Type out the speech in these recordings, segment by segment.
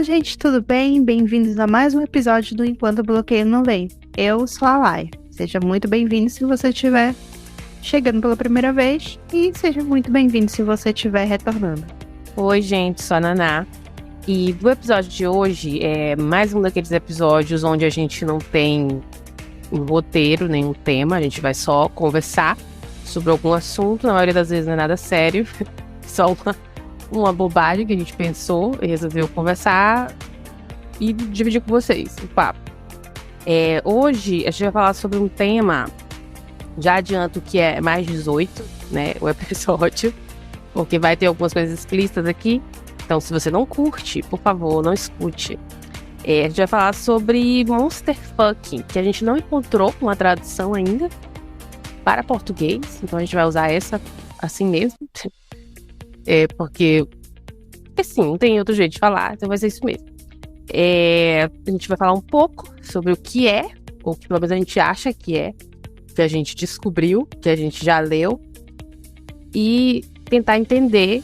Olá, gente, tudo bem? Bem-vindos a mais um episódio do Enquanto o Bloqueio Não Vem. Eu sou a Lai. Seja muito bem-vindo se você estiver chegando pela primeira vez e seja muito bem-vindo se você estiver retornando. Oi, gente, sou a Naná. E o episódio de hoje é mais um daqueles episódios onde a gente não tem um roteiro, nenhum tema. A gente vai só conversar sobre algum assunto. Na maioria das vezes não é nada sério. Só uma bobagem que a gente pensou e resolveu conversar e dividir com vocês o papo. Hoje a gente vai falar sobre um tema, já adianto que é mais 18, né, o episódio, porque vai ter algumas coisas explícitas aqui. Então, se você não curte, por favor, não escute. A gente vai falar sobre Monster Fucking, que a gente não encontrou uma tradução ainda para português. Então, a gente vai usar essa assim mesmo. Porque sim, não tem outro jeito de falar, então vai ser isso mesmo. A gente vai falar um pouco sobre o que é, ou que pelo menos a gente acha que é, que a gente descobriu, que a gente já leu, e tentar entender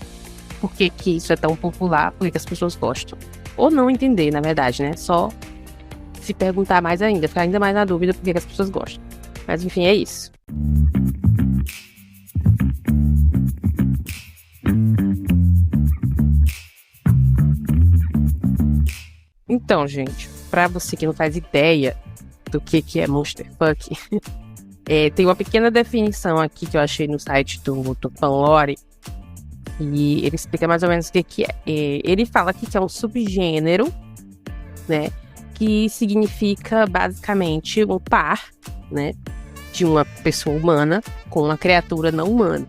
por que isso é tão popular, por que as pessoas gostam. Ou não entender, na verdade, né? Só se perguntar mais ainda, ficar ainda mais na dúvida por que as pessoas gostam. Mas enfim, é isso. Então, gente, pra você que não faz ideia do que é Monster Fuck, tem uma pequena definição aqui que eu achei no site do Panlore, e ele explica mais ou menos o que é. Ele fala aqui que é um subgênero, né, que significa basicamente um par, né, de uma pessoa humana com uma criatura não humana.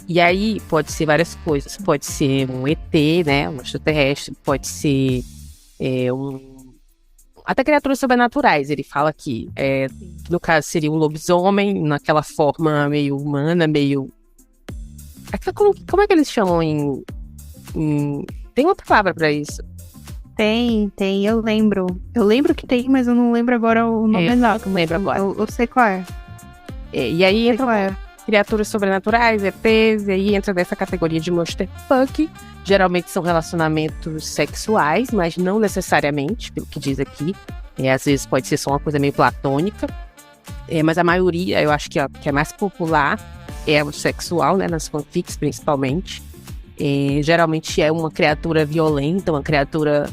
E aí pode ser várias coisas, pode ser um ET, né, um extraterrestre, pode ser até criaturas sobrenaturais, ele fala aqui. No caso, seria um lobisomem, naquela forma meio humana, meio... Como é que eles chamam Tem outra palavra pra isso? Tem, eu lembro. Eu lembro que tem, mas eu não lembro agora o nome exato. Não lembro agora. Eu sei qual é. E aí entra criaturas sobrenaturais, ETs, e aí entra nessa categoria de Monster Fuck. Geralmente são relacionamentos sexuais, mas não necessariamente, pelo que diz aqui. Às vezes pode ser só uma coisa meio platônica. Mas a maioria, eu acho que é mais popular é o sexual, né, nas fanfics principalmente. Geralmente é uma criatura violenta, uma criatura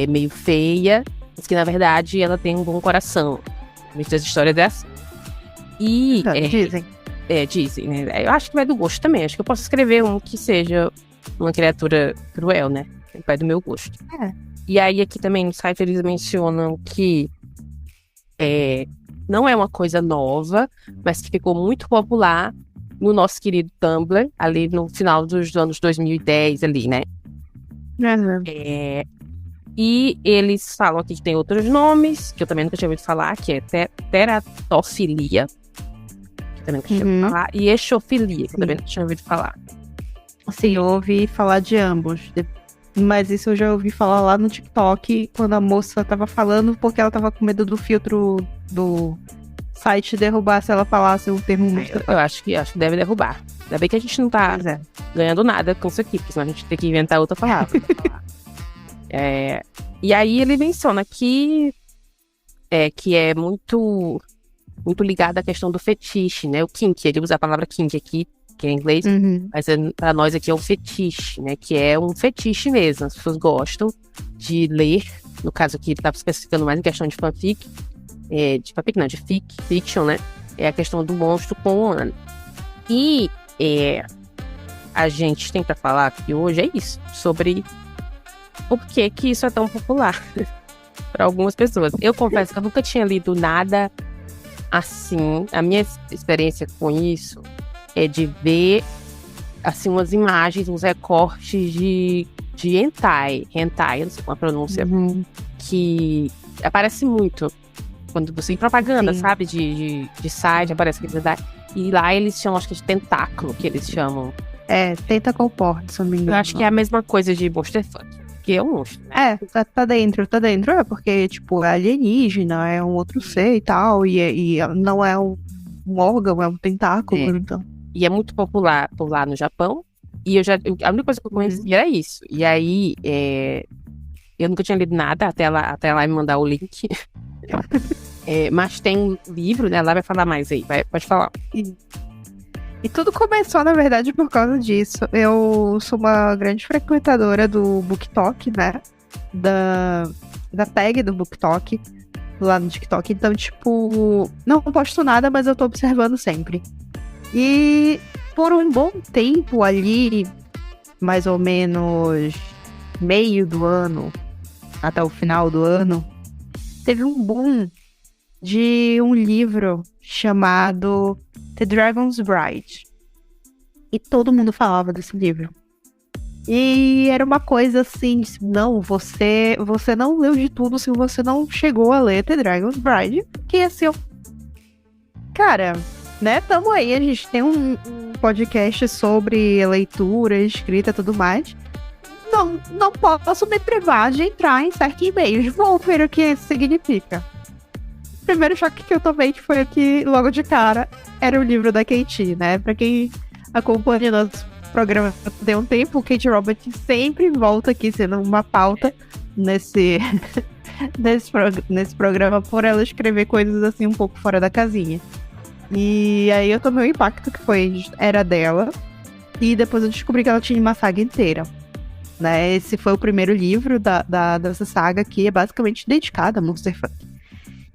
meio feia, mas que na verdade ela tem um bom coração. Muitas histórias dessas. E dizem. Dizem, né? Eu acho que vai do gosto também. Acho que eu posso escrever um que seja uma criatura cruel, né? Vai do meu gosto. E aí aqui também no site eles mencionam que não é uma coisa nova, mas que ficou muito popular no nosso querido Tumblr, ali no final dos anos 2010, ali, né? Uhum. E eles falam aqui que tem outros nomes, que eu também nunca tinha ouvido falar, que é teratofilia, que também nunca tinha ouvido falar, e exofilia, que eu também nunca tinha ouvido falar. Sim, eu ouvi falar de ambos. Mas isso eu já ouvi falar lá no TikTok, quando a moça tava falando, porque ela tava com medo do filtro do site derrubar se ela falasse o termo Monster Fuck. Eu acho que deve derrubar. Ainda bem que a gente não tá ganhando nada com isso aqui, porque senão a gente tem que inventar outra palavra. E aí ele menciona que é muito, muito ligado à questão do fetiche, né? O kink, ele usa a palavra kink aqui, que é em inglês, mas pra nós aqui é um fetiche, né? Que é um fetiche mesmo. As pessoas gostam de ler, no caso aqui ele tá especificando mais em questão de fanfic, de fiction, né? É a questão do monstro com o humano. E a gente tem pra falar aqui hoje é isso, sobre por que isso é tão popular para algumas pessoas. Eu confesso que eu nunca tinha lido nada assim. A minha experiência com isso é de ver assim umas imagens, uns recortes de hentai, eu não sei como a pronúncia, que aparece muito quando você tem propaganda, sabe, de site, aparece aquele hentai, e lá eles chamam, acho que de tentáculo, que eles chamam. Tentacle porn, se eu não me engano. Eu acho que é a mesma coisa de Monster Fuck, que é um monstro, né? Tá dentro, porque, tipo, é alienígena, é um outro ser e tal, e não é um órgão, é um tentáculo, então. E é muito popular por lá no Japão. E a única coisa que eu conhecia era isso. E aí, Eu nunca tinha lido nada até ela me mandar o link. Mas tem um livro, né? Ela vai falar mais aí, pode falar. E tudo começou, na verdade, por causa disso. Eu sou uma grande frequentadora do BookTok, né? Da tag do BookTok lá no TikTok. Então, tipo, não posto nada, mas eu tô observando sempre. E por um bom tempo ali, mais ou menos meio do ano, até o final do ano, teve um boom de um livro chamado The Dragon's Bride. E todo mundo falava desse livro. E era uma coisa assim, não, você não leu de tudo se você não chegou a ler The Dragon's Bride. Que assim, cara, né, tamo aí, a gente tem um podcast sobre leitura, escrita e tudo mais. Não posso me privar de entrar em certos e-mails. Vou ver o que isso significa. O primeiro choque que eu tomei, que foi aqui logo de cara, era o livro da Katie, né? Pra quem acompanha nosso programa tem um tempo, Kate Roberts sempre volta aqui sendo uma pauta nesse programa, por ela escrever coisas assim um pouco fora da casinha. E aí eu tomei o impacto que era dela, e depois eu descobri que ela tinha uma saga inteira, né? Esse foi o primeiro livro dessa saga, que é basicamente dedicada a Monsterfuck.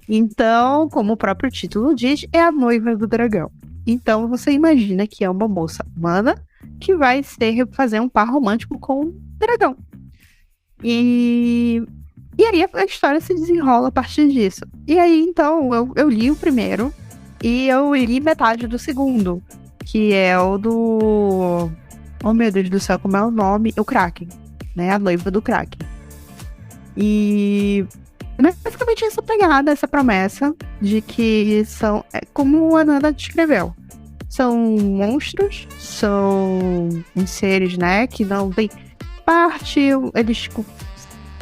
Então, como o próprio título diz, é a noiva do dragão. Então você imagina que é uma moça humana que vai fazer um par romântico com um dragão. E aí a história se desenrola a partir disso. E aí, então, eu li o primeiro e eu li metade do segundo, que é o do... Oh, meu Deus do céu, como é o nome? O Kraken, né? A noiva do Kraken. E... basicamente essa pegada, essa promessa de que são, como a Nanda descreveu, são monstros, são seres, né, que não têm parte, eles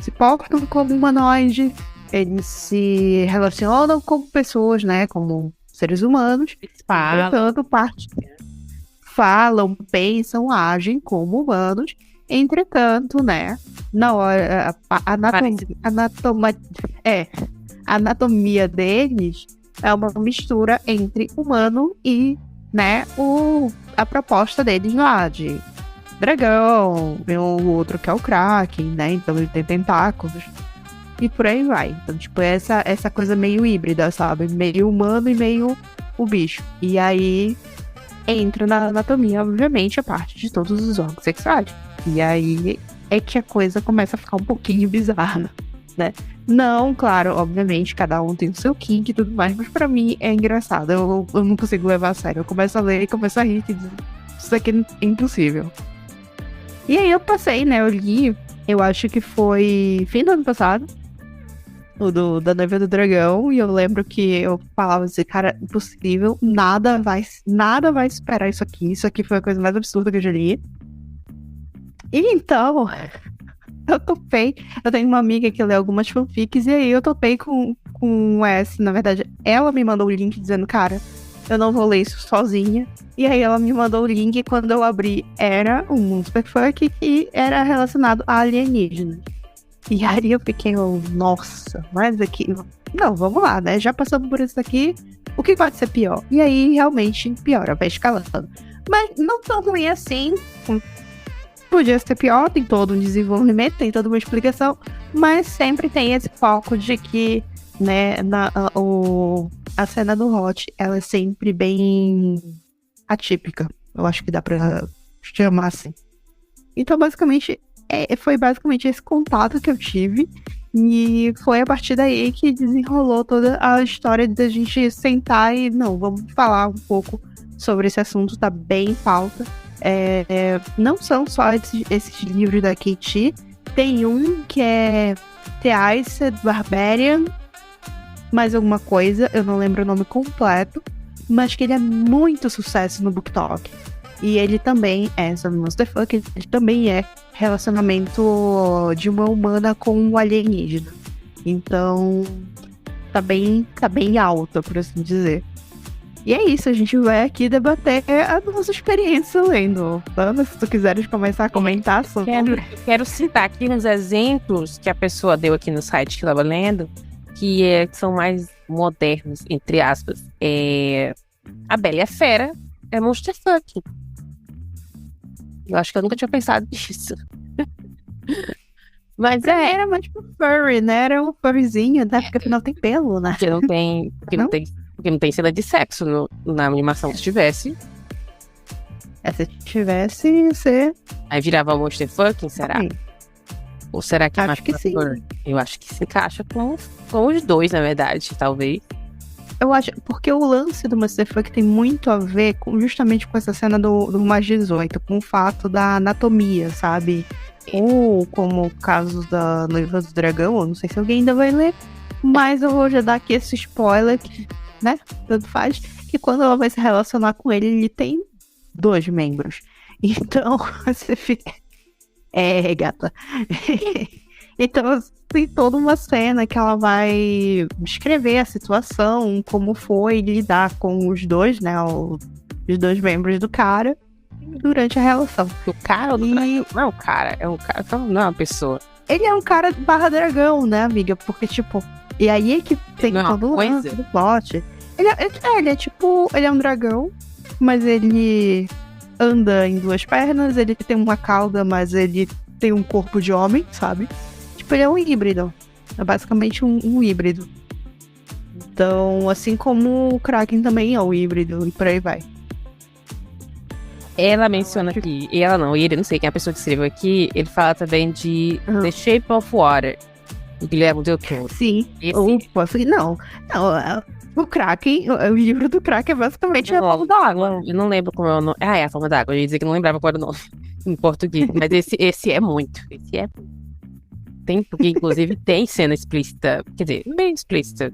se portam como humanoides, eles se relacionam como pessoas, né, como seres humanos, portanto, falam, pensam, agem como humanos. Entretanto, né, na hora, a anatomia deles é uma mistura entre humano e, né, a proposta deles lá de dragão, o outro que é o Kraken, né, então ele tem tentáculos e por aí vai. Então, tipo, essa coisa meio híbrida, sabe, meio humano e meio o bicho. E aí entra na anatomia, obviamente, a parte de todos os órgãos sexuais. E aí é que a coisa começa a ficar um pouquinho bizarra, né? Não, claro, obviamente, cada um tem o seu kink e tudo mais, mas pra mim é engraçado. Eu não consigo levar a sério. Eu começo a ler e começo a rir, isso aqui é impossível. E aí eu passei, né? Eu li, eu acho que foi fim do ano passado, da Noiva do Dragão, e eu lembro que eu falava assim, cara, impossível, nada vai superar isso aqui foi a coisa mais absurda que eu já li. E então, eu topei, eu tenho uma amiga que lê algumas fanfics, e aí eu topei com essa, na verdade, ela me mandou o link dizendo, cara, eu não vou ler isso sozinha, e aí ela me mandou o link, e quando eu abri, era um Monsterfuck que era relacionado a alienígenas. E aí eu fiquei, nossa, mas aqui, não, vamos lá, né, já passamos por isso aqui, o que pode ser pior? E aí, realmente, piora, vai escalando. Mas não tão ruim assim, podia ser pior, tem todo um desenvolvimento, tem toda uma explicação, mas sempre tem esse foco de que, né, a cena do Hot, ela é sempre bem atípica. Eu acho que dá pra chamar assim. Então, basicamente, foi basicamente esse contato que eu tive, e foi a partir daí que desenrolou toda a história de a gente sentar e, não, vamos falar um pouco sobre esse assunto, tá bem em pauta. Não são só esses livros da Katie, tem um que é The Iced Barbarian, mais alguma coisa, eu não lembro o nome completo, mas que ele é muito sucesso no BookTok. E ele também é sobre Monsterfuck, ele também é relacionamento de uma humana com um alienígena. Então, tá bem alta, por assim dizer. E é isso, a gente vai aqui debater a nossa experiência lendo. Ana, se tu quiseres começar a comentar sobre... Quero citar aqui uns exemplos que a pessoa deu aqui no site que eu estava lendo, que são mais modernos, entre aspas. A Bela e a Fera é Monsterfuck. Eu acho que eu nunca tinha pensado nisso. Mas era mais tipo furry, né? Era um furryzinho, né? Porque afinal tem pelo, né? Porque não tem cena de sexo na animação. Se tivesse. Se tivesse, você... Aí virava Monsterfuck, será? Sim. Ou será que acho que sim. Eu acho que se encaixa com os dois, na verdade, talvez. Eu acho, porque o lance do Monsterfuck tem muito a ver justamente com essa cena do mais 18, com o fato da anatomia, sabe? Ou como o caso da Noiva do Dragão, eu não sei se alguém ainda vai ler, mas eu vou já dar aqui esse spoiler, que, né, tanto faz, que quando ela vai se relacionar com ele tem 2 membros. Então, você fica... gata. Então, tem toda uma cena que ela vai descrever a situação, como foi lidar com os dois, né, os 2 membros do cara, durante a relação. O cara ou do dragão? Não é o cara, não é uma pessoa. Ele é um cara barra dragão, né, amiga? Porque, tipo, e aí é que tem todo o lance do plot. Ele é tipo, ele é um dragão, mas ele anda em 2 pernas, ele tem uma cauda, mas ele tem um corpo de homem, sabe? Tipo, ele é um híbrido. É basicamente um híbrido. Então, assim como o Kraken também é um híbrido, e por aí vai. Ela menciona aqui, ele, não sei quem é a pessoa que escreveu aqui, ele fala também de The Shape of Water, do Guilherme Del Toro. Sim. Não, o Kraken, o livro do Kraken é basicamente a forma da água. Eu não lembro como é o nome. É a forma da água. Eu ia dizer que não lembrava qual era o nome em português. Mas esse é muito. Porque, inclusive, tem cena explícita. Quer dizer, bem explícita.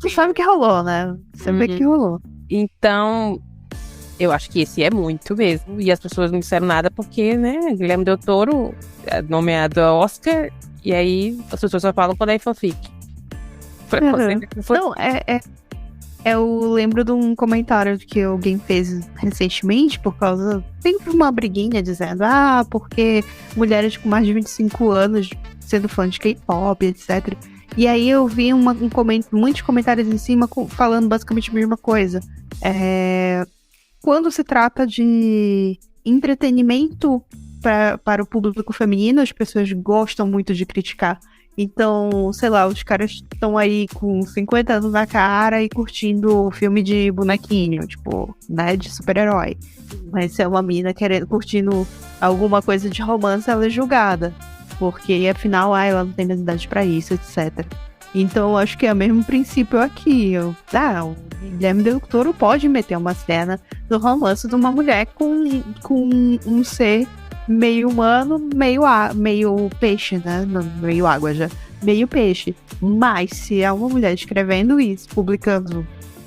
Tu sabe que rolou, né? Você vê que rolou. Então, eu acho que esse é muito mesmo. E as pessoas não disseram nada porque, né? Guilherme Del Toro é nomeado a Oscar. E aí, as pessoas só falam quando é fanfic. Não, eu lembro de um comentário que alguém fez recentemente por causa... Sempre uma briguinha dizendo, porque mulheres com mais de 25 anos sendo fã de K-pop, etc. E aí eu vi muitos comentários em cima falando basicamente a mesma coisa. Quando se trata de entretenimento para o público feminino, as pessoas gostam muito de criticar. Então, sei lá, os caras estão aí com 50 anos na cara e curtindo filme de bonequinho, tipo, né, de super-herói. Mas se é uma mina curtindo alguma coisa de romance, ela é julgada. Porque, afinal, ela não tem idade pra isso, etc. Então, eu acho que é o mesmo princípio aqui. O Guilherme Del Toro pode meter uma cena do romance de uma mulher com um ser meio humano, meio peixe, né? Meio água já. Meio peixe. Mas se é uma mulher escrevendo isso, publicando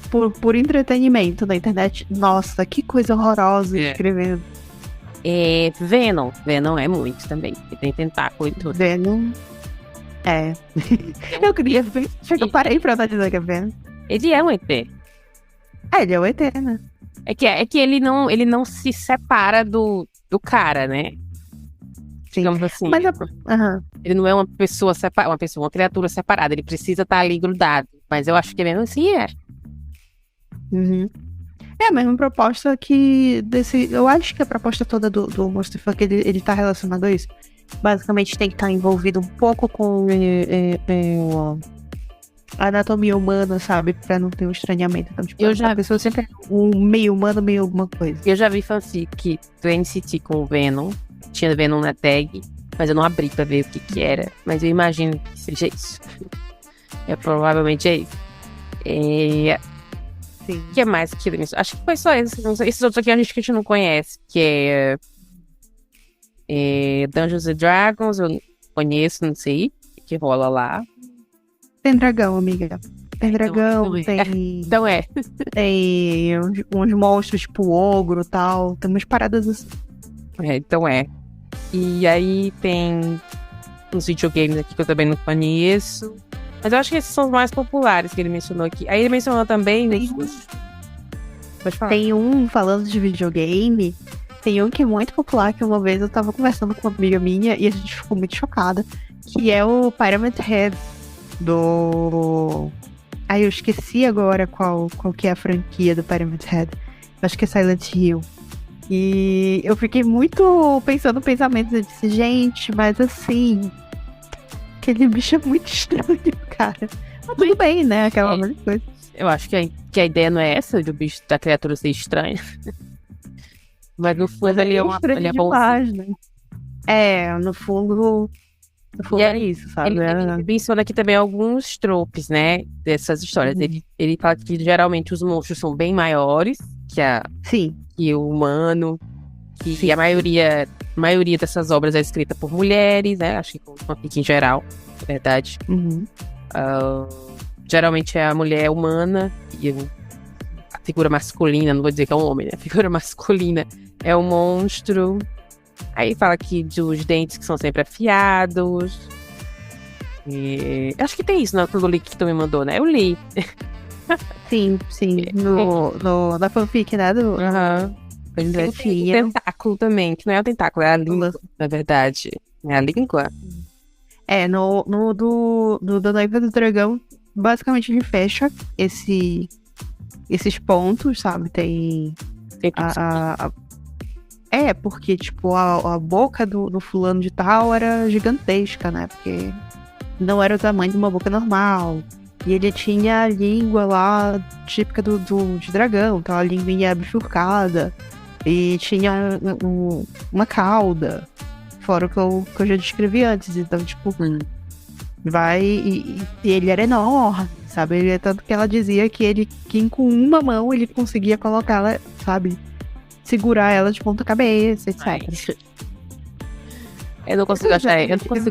por entretenimento na internet, nossa, que coisa horrorosa escrevendo. Venom. Venom é muito também. Tem tentáculo e tudo. Venom. Eu queria ver. Eu parei pra analisar que é Venom. Ele é um ET. Ele é um ET, né? É que ele não se separa do cara, né? Sim. Digamos assim. Mas ele não é uma pessoa separada, uma criatura separada. Ele precisa estar ali grudado. Mas eu acho que mesmo assim é. Uhum. É a mesma proposta que eu acho que a proposta toda do Monsterfuck, ele tá relacionado a isso. Basicamente tem que estar envolvido um pouco com a anatomia humana, sabe? Pra não ter um estranhamento. Então, tipo, a pessoa sempre é um meio humano, meio alguma coisa. Eu já vi fanfic do NCT com o Venom. Tinha Venom na tag, mas eu não abri pra ver o que era. Mas eu imagino que seja isso. Provavelmente é isso. Sim. O que é mais que isso? Acho que foi só esse. Esses outros aqui a gente não conhece, que é Dungeons and Dragons, eu conheço, não sei o que rola lá. Tem dragão, amiga. Tem dragão, tem... Então Tem uns monstros tipo ogro e tal. Tem umas paradas assim. Então E aí tem uns videogames aqui que eu também não conheço. Mas eu acho que esses são os mais populares que ele mencionou aqui. Aí ele mencionou também Pode falar. Tem um, falando de videogame, tem um que é muito popular, que uma vez eu tava conversando com uma amiga minha e a gente ficou muito chocada, que é o Pyramid Head do... Ai, eu esqueci agora qual que é a franquia do Pyramid Head. Eu acho que é Silent Hill. E eu fiquei muito pensando pensamentos. Eu disse, gente, mas assim, aquele bicho é muito estranho, cara. Mas tudo bem, né? Aquela coisa. Eu acho que a ideia não é essa, do bicho da criatura ser estranha. Mas no fundo ele é demais, né? No fundo é isso, sabe? Ele menciona aqui também alguns tropes, né? Dessas histórias. Ele fala que geralmente os monstros são bem maiores que o humano. Que a maioria dessas obras é escrita por mulheres, né? Acho que com fanfic em geral, na verdade. Geralmente é a mulher humana e a figura masculina, não vou dizer que é um homem, né? A figura masculina é o monstro. Aí fala aqui dos dentes que são sempre afiados. Acho que tem isso no link que tu me mandou, né? Eu li. Sim. Na fanfic, né? Pois é, tem o tentáculo também, que não é o tentáculo, é a língua, na verdade. É a língua. No da Noiva do Dragão, basicamente ele fecha esses pontos, sabe? Tem porque, tipo, a boca do fulano de tal era gigantesca, né? Porque não era o tamanho de uma boca normal. E ele tinha a língua lá, típica de dragão, aquela linguinha bifurcada. E tinha uma cauda, fora o que eu já descrevi antes. Então, tipo, e ele era enorme, sabe? Tanto que ela dizia que com uma mão ele conseguia colocá-la, sabe? Segurar ela de ponta cabeça, etc. Eu não consigo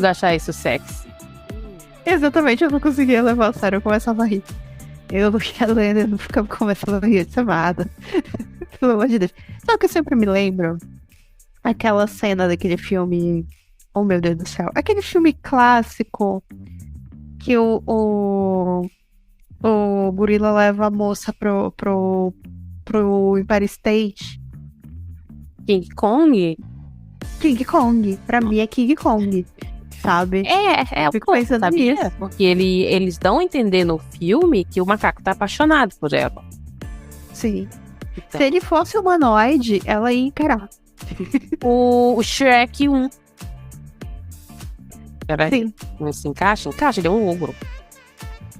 achar isso sexy. Exatamente, eu não conseguia levar a sério, eu começava a rir. Eu ia lendo, eu não ficava começando a rir de chamada. Pelo amor de Deus. Só que eu sempre me lembro aquela cena daquele filme. Oh, meu Deus do céu. Aquele filme clássico que o gorila leva a moça pro Empire State. King Kong? King Kong. Pra mim é King Kong. Sabe? Eu fico pensando nisso. Porque eles dão a entender no filme que o macaco tá apaixonado por ela. Sim. Então. Se ele fosse humanoide, ela ia encarar. O Shrek 1. Sim. Não se encaixa? Encaixa, ele é um ogro.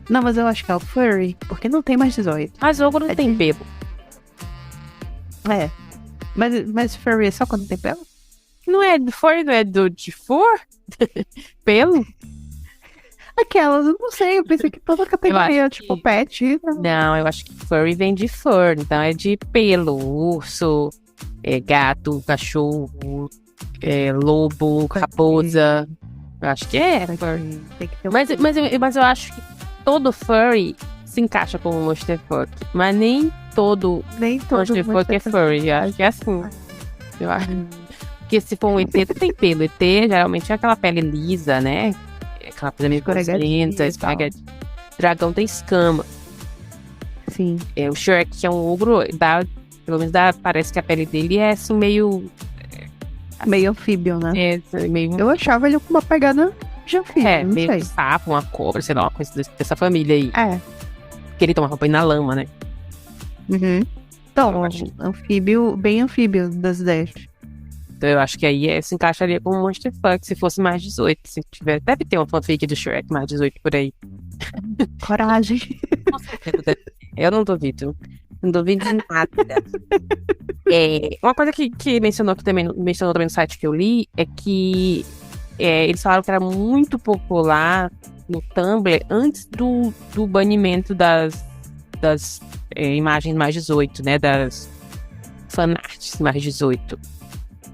Não, mas eu acho que é o furry, porque não tem mais 18. Mas o ogro não tem pelo. Mas furry é só quando tem pelo? Não é do furry, não é de fur? Pelo? Aquelas, eu não sei, eu pensei que toda categoria, tipo pet. Não, eu acho que furry vem de fur, então é de pelo, urso, gato, cachorro, lobo, raposa. Eu acho que é furry. Mas eu acho que todo furry se encaixa como monsterfuck, mas nem todo monsterfuck é furry. Eu acho que é assim. Eu acho. Porque se for um ET, tem pelo. ET geralmente é aquela pele lisa, né? Aquela pele meio grosselenta, espargadinha. Dragão tem escama. Sim. O Shrek, que é um ogro, pelo menos parece que a pele dele é assim meio anfíbio, né? Meio... Eu achava ele com uma pegada de anfíbio, não meio sei. sapo, uma cobra, sei lá, uma coisa dessa família aí. Que ele toma roupa aí na lama, né? Então, anfíbio, bem anfíbio das ideias. Então eu acho que aí se encaixaria como um monsterfuck se fosse mais 18. Se tiver, deve ter uma fanfic do Shrek mais 18 por aí. Coragem. Eu não duvido. Não duvido de nada. Uma coisa que mencionou também no site que eu li é que eles falaram que era muito popular no Tumblr antes do banimento das imagens mais 18, né? Das fanarts mais 18.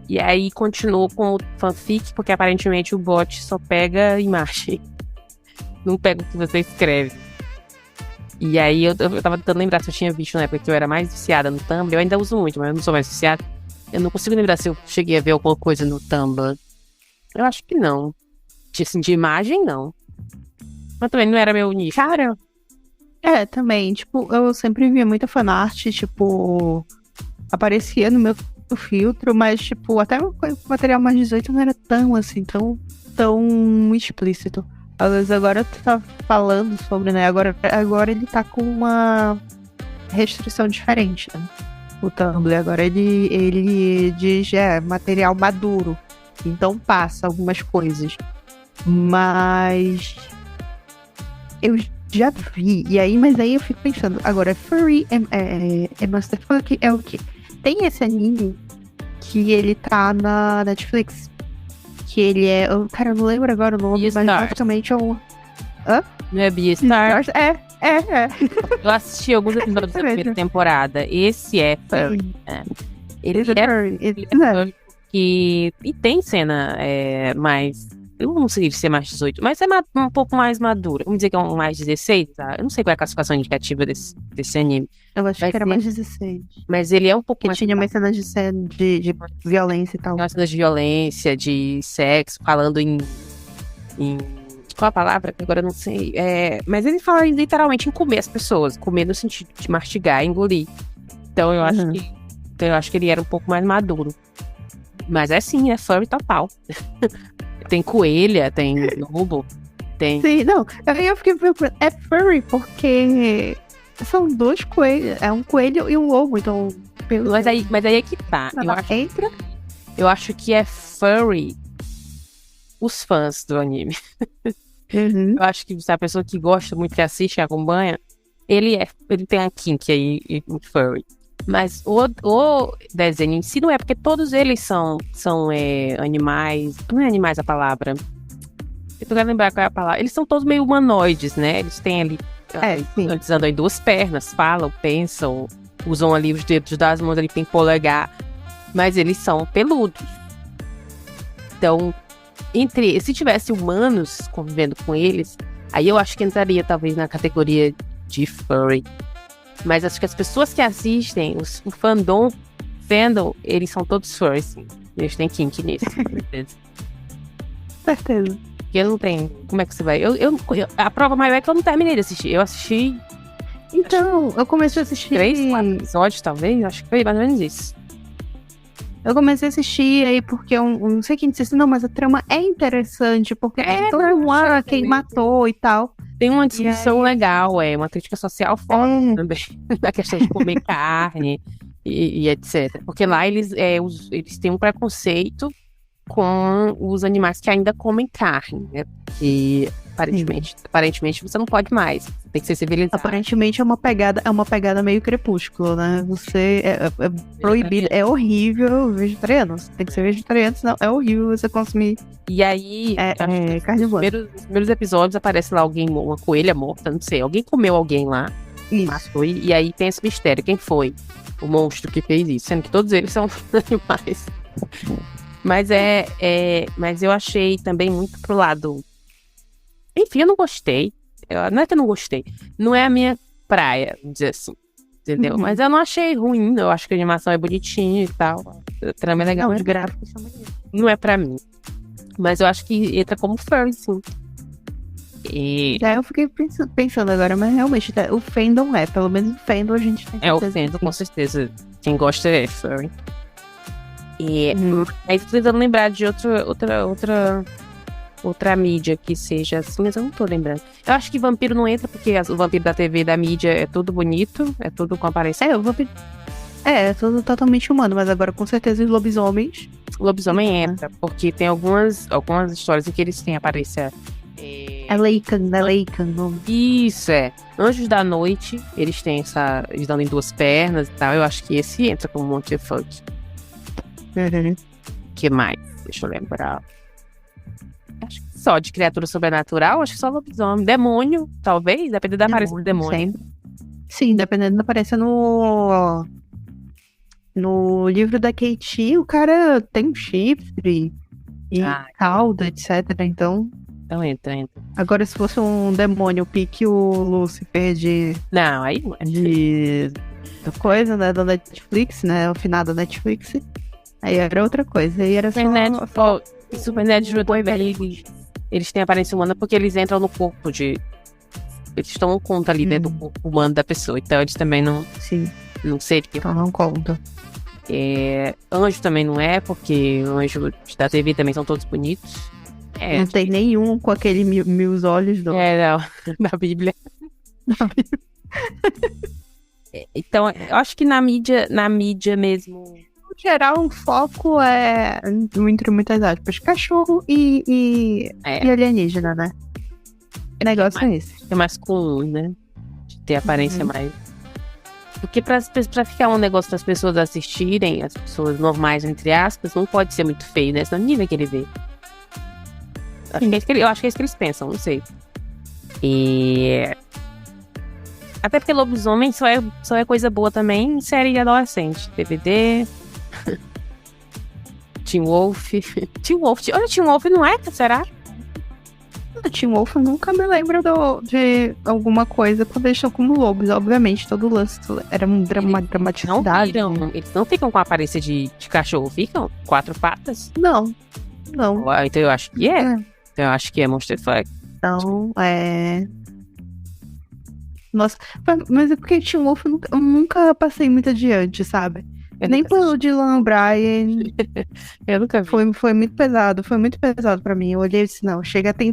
E aí continuou com o fanfic, porque aparentemente o bot só pega imagem. Não pega o que você escreve. E aí eu tava tentando lembrar se eu tinha visto na época que eu era mais viciada no Tumblr. Eu ainda uso muito, mas eu não sou mais viciada. Eu não consigo lembrar se eu cheguei a ver alguma coisa no Tumblr. Eu acho que não. Assim, de imagem, não. Mas também não era meu nicho. Cara, Também, tipo, eu sempre via muita fanart, tipo, aparecia no meu filtro, mas, tipo, até o material mais 18 não era tão, assim, tão explícito. Mas agora tu tá falando sobre, né, agora ele tá com uma restrição diferente, né? O Tumblr, agora ele diz, material maduro, então passa algumas coisas. Mas eu já vi, mas aí eu fico pensando, agora Furry é Masterfuck é o quê? Tem esse anime que ele tá na Netflix, que ele é, cara, eu não lembro agora o nome, mas basicamente é um... Hã? Não é Beastars? É. Eu assisti alguns episódios da primeira temporada. Esse é Furry. Ele é Furry. E tem cena mais... Eu não sei se é mais 18, mas é um pouco mais madura. Vamos dizer que é um mais 16, tá? Eu não sei qual é a classificação indicativa desse anime. Eu acho que era mais 16. Mas ele é um pouco mais... tinha mais cenas de violência e tal. Tinha cenas de violência, de sexo, falando em... Qual a palavra? Que agora eu não sei. Mas ele fala literalmente em comer as pessoas. Comer no sentido de mastigar, engolir. Então eu acho que ele era um pouco mais maduro. Mas é furry total. Tem coelha, tem lobo, tem... Sim, não. Eu fiquei pensando, é furry porque são 2 coelhos. É um coelho e um lobo, então... Mas aí é que tá. Eu acho que é furry os fãs do anime. Uhum. Eu acho que se a pessoa que gosta muito, que assiste, que acompanha, ele tem a kink aí, furry. Mas o desenho em si não é, porque todos eles são animais. Não é animais a palavra. Eu tô querendo lembrar qual é a palavra. Eles são todos meio humanoides, né? Eles têm ali. Eles andam em 2 pernas, falam, pensam, usam ali os dedos das mãos, ali tem polegar. Mas eles são peludos. Então, se tivesse humanos convivendo com eles, aí eu acho que entraria talvez na categoria de furry. Mas acho que as pessoas que assistem, o fandom, eles são todos furries, sim. Eles têm kink nisso, com certeza. Certeza. Porque eu não tenho... Como é que você vai? A prova maior é que eu não terminei de assistir. Eu assisti... Então, eu comecei a assistir... 3, 4 episódios, talvez? Acho que foi mais ou menos isso. Eu comecei a assistir aí porque eu não sei quem disse, não, mas a trama é interessante, porque todo mundo quem matou e tal. Tem uma discussão legal, uma crítica social forte também, da questão de comer carne e etc. Porque lá eles têm um preconceito com os animais que ainda comem carne, né? Porque aparentemente você não pode mais, tem que ser civilizado. Aparentemente é uma pegada meio Crepúsculo, né? Você é proibido, é horrível vegetariano. Você tem que ser vegetariano, senão é horrível você consumir. E aí, carnívoro. Nos primeiros episódios aparece lá uma coelha morta, não sei, alguém comeu alguém lá, matou, e aí tem esse mistério, quem foi o monstro que fez isso, sendo que todos eles são animais. Mas eu achei também muito pro lado... Enfim, eu não gostei. Não é que eu não gostei. Não é a minha praia, vamos dizer assim. Entendeu? Uhum. Mas eu não achei ruim. Eu acho que a animação é bonitinha e tal. A trama é legal. Os gráficos são bonitos. Não é pra mim. Mas eu acho que entra como furry, sim. Eu fiquei pensando agora, mas realmente o fandom pelo menos o fandom a gente tem certeza. O fandom, com certeza. Quem gosta é furry. Aí tô tentando lembrar de outra mídia que seja assim, mas eu não tô lembrando. Eu acho que vampiro não entra, porque o vampiro da TV e da mídia é tudo bonito, é tudo com aparência. O vampiro... É tudo totalmente humano, mas agora com certeza os lobisomens... O lobisomem entra, porque tem algumas histórias em que eles têm aparência... É Leican. Isso, Anjos da Noite, eles têm eles andam em 2 pernas e tal. Eu acho que esse entra como Monty Funk. Que mais? Deixa eu lembrar. Acho que só de criatura sobrenatural, acho que só lobisomem. Demônio, talvez, dependendo da aparência do demônio. Sempre. Sim, dependendo da aparência no livro da Katie, o cara tem um chifre e cauda, etc. Então entra. Agora, se fosse um demônio pique o Lucifer Não, aí não é. De coisa, né, da Netflix, né, o final da Netflix, aí era outra coisa, aí era Supernatural também, eles têm aparência humana porque eles entram no corpo de eles tomam conta ali, né, do corpo humano da pessoa. Então eles também não seriam. Então não conta. Anjo também não é, porque anjos da TV também são todos bonitos. Não tem nenhum com aquele mil olhos não, da Bíblia. Então, eu acho que na mídia mesmo... No geral, o foco é, entre muitas aspas, cachorro e alienígena, né? O negócio é esse. É mais comum, né? De ter aparência mais... Porque pra ficar um negócio das pessoas assistirem, as pessoas normais, entre aspas, não pode ser muito feio, né? Senão ninguém vai querer ver. Eu acho que é isso que eles pensam, não sei. Até porque lobisomem só é coisa boa também em série de adolescente. DVD... Teen Wolf. Olha, Teen Wolf não é? Será? Teen Wolf eu nunca me lembro de alguma coisa quando eles estão como lobos. Obviamente, todo o lance era uma dramaticidade. Eles não ficam com a aparência de cachorro, ficam? 4 patas? Não. Então eu acho que é. Então eu acho que é Monster Fuck. Então, Nossa, mas é porque Teen Wolf eu nunca passei muito adiante, sabe? Nem pelo Dylan O'Brien. Eu nunca vi. Foi muito pesado pra mim. Eu olhei e disse, não,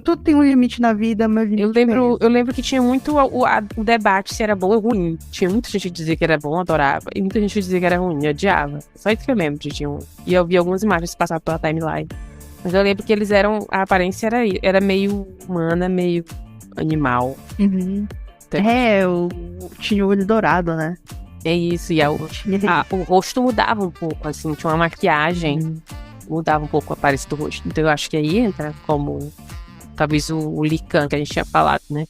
tudo tem um limite na vida, mas eu lembro que tinha muito o debate se era bom ou ruim. Tinha muita gente que dizia que era bom, adorava, e muita gente que dizia que era ruim, odiava. Só isso que eu lembro de Teen Wolf. E eu vi algumas imagens passar pela timeline. Mas eu lembro que eles a aparência era meio humana, meio animal. Uhum. Tinha o olho dourado, né? É isso, e o rosto mudava um pouco, assim, tinha uma maquiagem, mudava um pouco a aparência do rosto. Então eu acho que aí entra como, talvez, o Lycan que a gente tinha falado, né?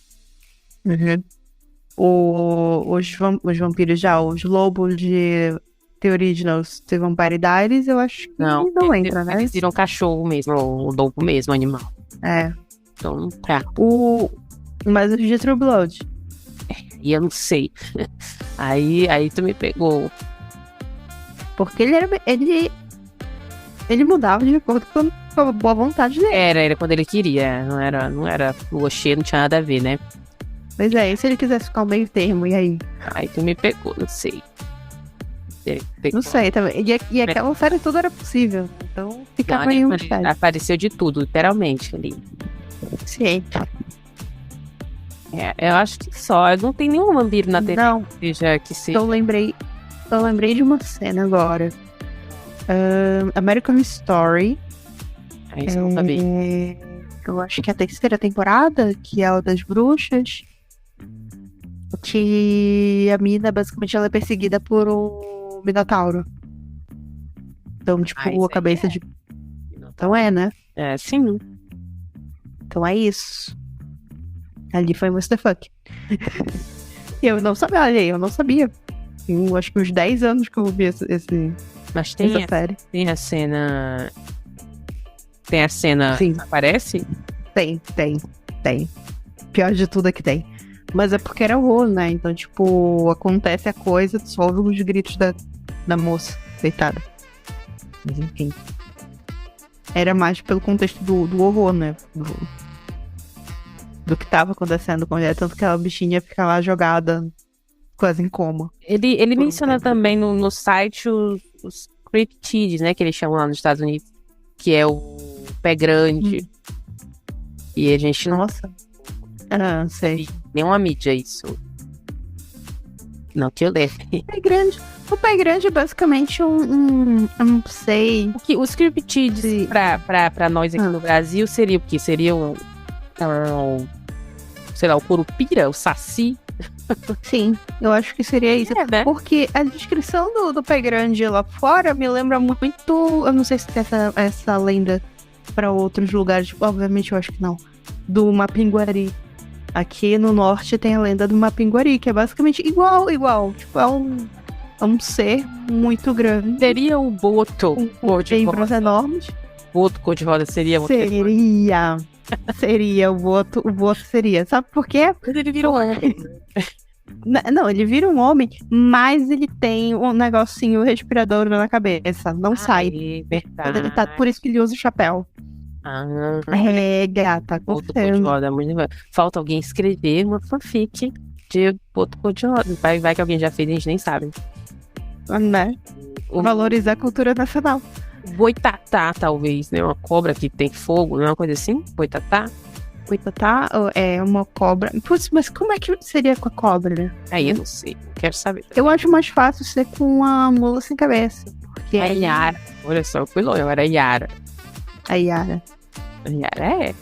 Os vampiros os lobos de The Originals, The Vampire Diaries, eu acho que não entra, né? Eles viram cachorro mesmo, ou lobo mesmo, animal. Então, Mas os de True Blood... E eu não sei. Aí tu me pegou. Porque ele mudava de acordo com a boa vontade dele. Era quando ele queria. Não era lua cheia, não tinha nada a ver, né? Mas e se ele quisesse ficar ao meio termo, e aí? Aí tu me pegou, não sei. Não sei também. E aquela série toda era possível. Então ficava aí um mistério. Apareceu de tudo, literalmente ali. Sim. Eu acho que só. Não tem nenhum vampiro na TV que seja. Eu lembrei de uma cena agora. American Story. Isso eu não sabia. Eu acho que é a 3ª temporada, que é a das bruxas. Que a mina, basicamente, ela é perseguida por um minotauro. Então, tipo, a cabeça de... Então né? Sim. Então é isso. Ali foi Monster Fuck. Eu não sabia. Eu acho que uns 10 anos que eu vi essa série. Tem a cena... Tem a cena Sim. Que aparece? Tem. Pior de tudo é que tem. Mas é porque era horror, né? Então, tipo, acontece a coisa, só ouve os gritos da moça deitada. Mas enfim. Era mais pelo contexto do horror, né? Do que tava acontecendo com ela, tanto que aquela bichinha fica lá jogada, quase em coma. Ele menciona também no site os cryptids, né, que eles chamam lá nos Estados Unidos, que é o pé grande. E a gente Nossa. Sei. Nenhuma mídia isso. Não que eu lembre. O pé grande é basicamente eu não sei. Os cryptids pra nós aqui no Brasil seria o quê? Seria sei lá, o curupira, o saci. Sim, eu acho que seria isso. Né? Porque a descrição do pé grande lá fora me lembra muito. Eu não sei se tem essa lenda pra outros lugares. Obviamente eu acho que não. Do Mapinguari. Aqui no norte tem a lenda do Mapinguari, que é basicamente igual. Tipo, é um ser muito grande. Seria o Boto. Tem bras enormes. Boto cor-de-rosa seria o Seria, o Boto seria. Sabe por quê? Porque ele vira um homem. Não, ele vira um homem, mas ele tem um negocinho respirador na cabeça. Não sai. Verdade. Por isso que ele usa o chapéu. Ah, É, gata, com outro cor de certeza. rosa. Falta alguém escrever uma fanfic de outro cor de rosa. Vai que alguém já fez e a gente nem sabe. Né? O Valorizar a cultura nacional. boitatá, talvez, né? Uma cobra que tem fogo, não é uma coisa assim? Boitatá? Boitatá é uma cobra. Putz, mas como é que seria com a cobra, né? Aí eu não sei, quero saber. Eu acho mais fácil ser com a mula sem cabeça. Porque A Yara. Olha só, eu fui longe, eu era Yara. a Yara. A Yara é.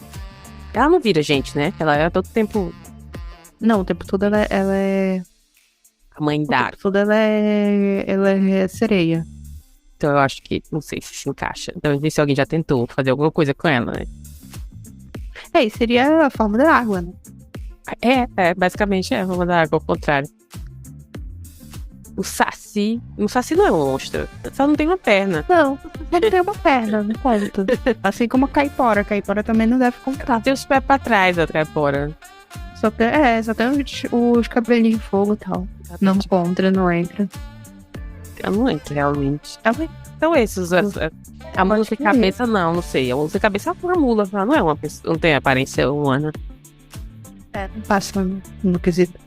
Ela não vira gente, né? Ela é todo tempo Não, o tempo todo ela é. a mãe O da. tempo todo ela é sereia. Então eu acho que, não sei se encaixa. Então, não sei se alguém já tentou fazer alguma coisa com ela, né? É, e seria a forma da água, né? Basicamente é, vamos dar água ao contrário. O Saci não é um monstro, só não tem uma perna. Não, ele tem uma perna, não conta. Assim como a caipora. A caipora também não deve contar. Tem os pés pra trás, a caipora. Só tem os cabelinhos de fogo e tal. Não conta, não entra. Eu não lembro realmente. Ela Então esses, a mula sem cabeça não sei. A mula sem cabeça é uma mula, ela não é uma pessoa, não tem aparência humana. não passa no quesito.